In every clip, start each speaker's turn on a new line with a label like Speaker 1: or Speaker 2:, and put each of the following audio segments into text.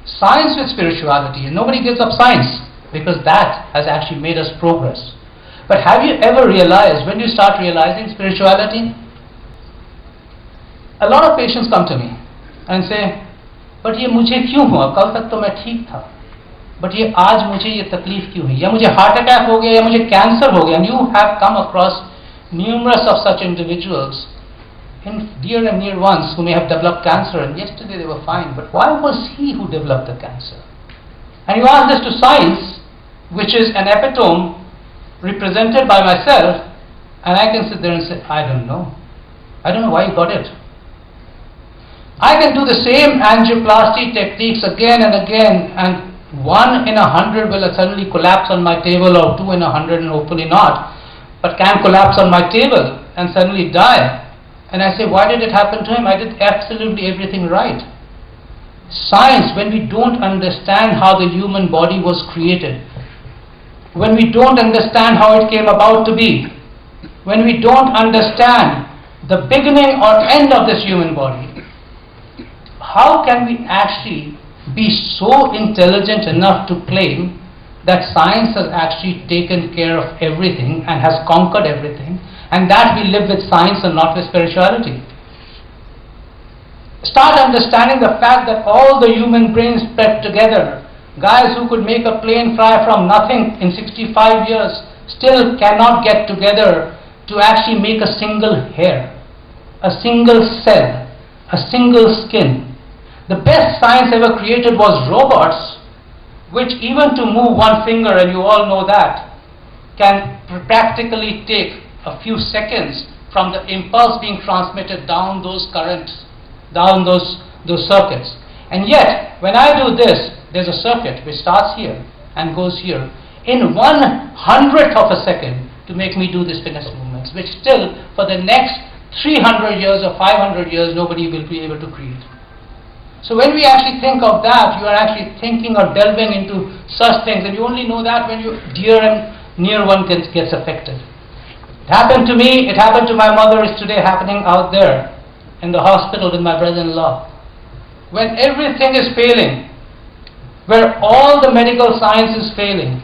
Speaker 1: Science with spirituality, and nobody gives up science because that has actually made us progress. But have you ever realized, when you start realizing spirituality, a lot of patients come to me and say, but ये मुझे क्यों हुआ? कल तक तो मैं ठीक था, but ये आज मुझे ये तकलीफ क्यों हुई? या मुझे हार्ट अटैक हो गया, या मुझे कैंसर हो गया. And you have come across numerous of such individuals, in dear and near ones, who may have developed cancer, and yesterday they were fine, but why was he who developed the cancer? And you ask this to science, which is an epitome represented by myself, and I can sit there and say, I don't know. I don't know why you got it. I can do the same angioplasty techniques again and again, and 1 in 100 will suddenly collapse on my table, or 2 in 100, and hopefully not, but can collapse on my table and suddenly die. And I say, why did it happen to him? I did absolutely everything right. Science, when we don't understand how the human body was created, when we don't understand how it came about to be, when we don't understand the beginning or end of this human body, how can we actually be so intelligent enough to claim that science has actually taken care of everything and has conquered everything, and that we live with science and not with spirituality? Start understanding the fact that all the human brains put together, guys who could make a plane fly from nothing in 65 years, still cannot get together to actually make a single hair, a single cell, a single skin. The best science ever created was robots, which even to move one finger, and you all know that, can practically take a few seconds from the impulse being transmitted down those currents, down those circuits. And yet, when I do this, there's a circuit which starts here and goes here in 1/100th of a second to make me do these finesse movements, which still for the next 300 years or 500 years nobody will be able to create. So when we actually think of that, you are actually thinking or delving into such things, and you only know that when your dear and near one gets affected. It happened to me, it happened to my mother, it's today happening out there in the hospital with my brother-in-law. When everything is failing, where all the medical science is failing,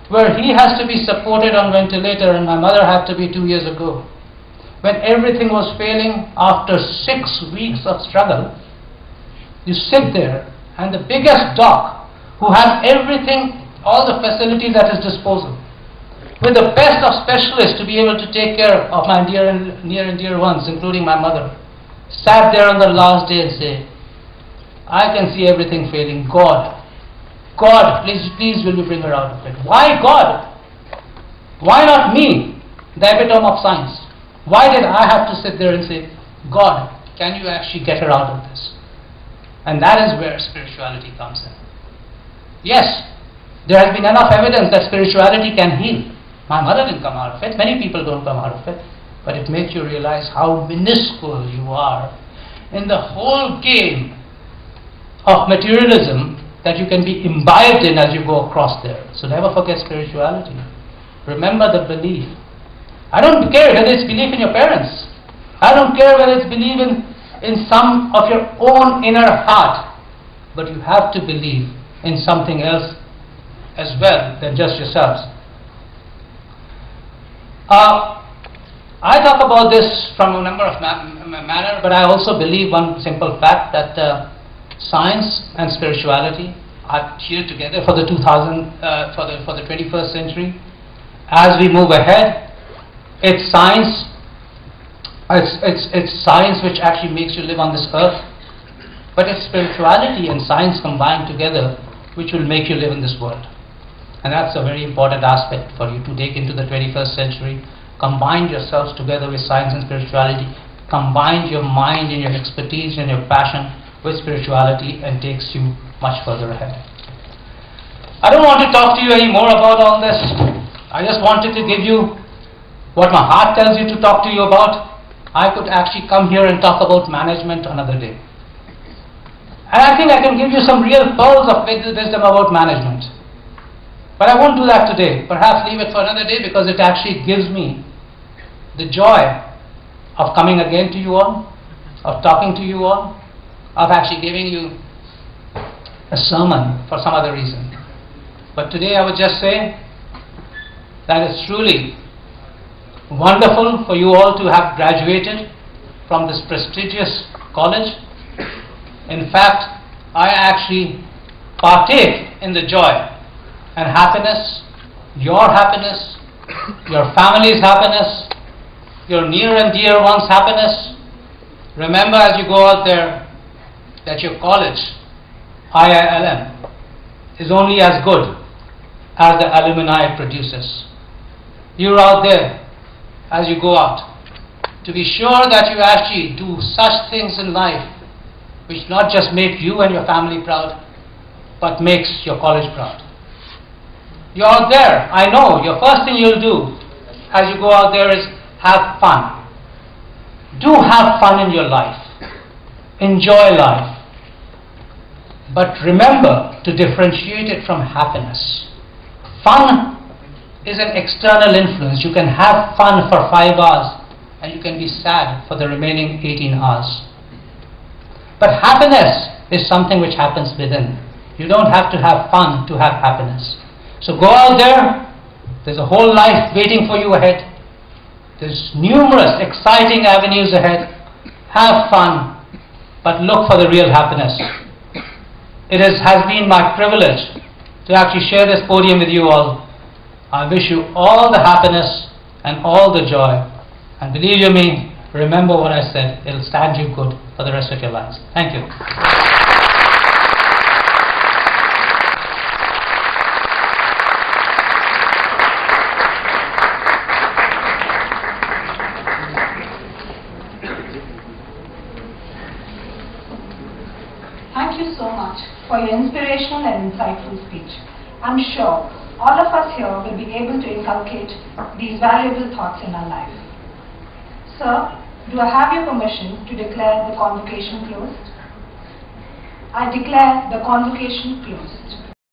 Speaker 1: where he has to be supported on ventilator and my mother had to be 2 years ago, when everything was failing, after 6 weeks of struggle, you sit there and the biggest doc who has everything, all the facilities at his disposal, with the best of specialists to be able to take care of my near and dear ones, including my mother, sat there on the last day and said, I can see everything failing. God, please will you bring her out of it? Why God? Why not me, the epitome of science? Why did I have to sit there and say, God, can you actually get her out of this? And that is where spirituality comes in. Yes, there has been enough evidence that spirituality can heal. My mother didn't come out of it. Many people don't come out of it. But it makes you realize how minuscule you are in the whole game of materialism that you can be imbibed in as you go across there. So never forget spirituality. Remember the belief. I don't care whether it's belief in your parents. I don't care whether it's belief in some of your own inner heart. But you have to believe in something else as well than just yourselves. I talk about this from a number of manner, but I also believe one simple fact that science and spirituality are here together for the 21st century. As we move ahead, it's science. It's science which actually makes you live on this earth, but it's spirituality and science combined together which will make you live in this world. And that's a very important aspect for you to take into the 21st century. Combine yourselves together with science and spirituality. Combine your mind and your expertise and your passion with spirituality, and takes you much further ahead. I don't want to talk to you any more about all this. I just wanted to give you what my heart tells you to talk to you about. I could actually come here and talk about management another day. And I think I can give you some real pearls of wisdom about management. But I won't do that today. Perhaps leave it for another day, because it actually gives me the joy of coming again to you all, of talking to you all, of actually giving you a sermon for some other reason. But today I would just say that it's truly wonderful for you all to have graduated from this prestigious college. In fact, I actually partake in the joy and happiness, your family's happiness, your near and dear ones' happiness. Remember as you go out there that your college, IILM, is only as good as the alumni it produces. You're out there as you go out to be sure that you actually do such things in life which not just make you and your family proud, but makes your college proud. You're out there, I know, your first thing you'll do as you go out there is have fun. Do have fun in your life. Enjoy life. But remember to differentiate it from happiness. Fun is an external influence. You can have fun for 5 hours and you can be sad for the remaining 18 hours. But happiness is something which happens within. You don't have to have fun to have happiness. So go out there. There's a whole life waiting for you ahead. There's numerous exciting avenues ahead. Have fun, but look for the real happiness. It has been my privilege to actually share this podium with you all. I wish you all the happiness and all the joy. And believe you me, remember what I said. It'll stand you good for the rest of your lives. Thank you.
Speaker 2: Thank you so much for your inspirational and insightful speech. I'm sure all of us here will be able to inculcate these valuable thoughts in our life. Sir, do I have your permission to declare the convocation closed? I declare the convocation closed.